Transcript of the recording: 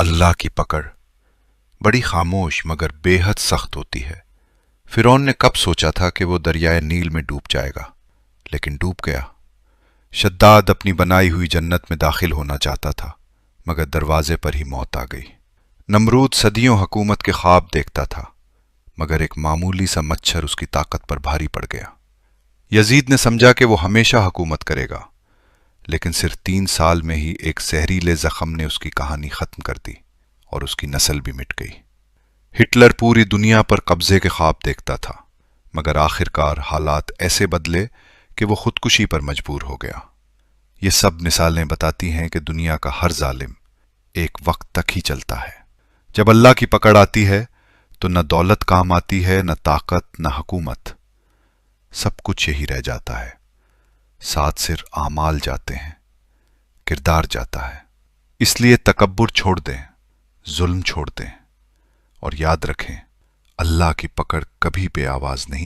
اللہ کی پکڑ بڑی خاموش مگر بے حد سخت ہوتی ہے۔ فرعون نے کب سوچا تھا کہ وہ دریائے نیل میں ڈوب جائے گا، لیکن ڈوب گیا۔ شداد اپنی بنائی ہوئی جنت میں داخل ہونا چاہتا تھا، مگر دروازے پر ہی موت آ گئی۔ نمرود صدیوں حکومت کے خواب دیکھتا تھا، مگر ایک معمولی سا مچھر اس کی طاقت پر بھاری پڑ گیا۔ یزید نے سمجھا کہ وہ ہمیشہ حکومت کرے گا، لیکن صرف 3 سال میں ہی ایک زہریلے زخم نے اس کی کہانی ختم کر دی اور اس کی نسل بھی مٹ گئی۔ ہٹلر پوری دنیا پر قبضے کے خواب دیکھتا تھا، مگر آخرکار حالات ایسے بدلے کہ وہ خودکشی پر مجبور ہو گیا۔ یہ سب مثالیں بتاتی ہیں کہ دنیا کا ہر ظالم ایک وقت تک ہی چلتا ہے۔ جب اللہ کی پکڑ آتی ہے تو نہ دولت کام آتی ہے، نہ طاقت، نہ حکومت، سب کچھ یہی رہ جاتا ہے۔ ساتھ صرف اعمال جاتے ہیں، کردار جاتا ہے۔ اس لیے تکبر چھوڑ دیں، ظلم چھوڑ دیں، اور یاد رکھیں اللہ کی پکڑ کبھی بے آواز نہیں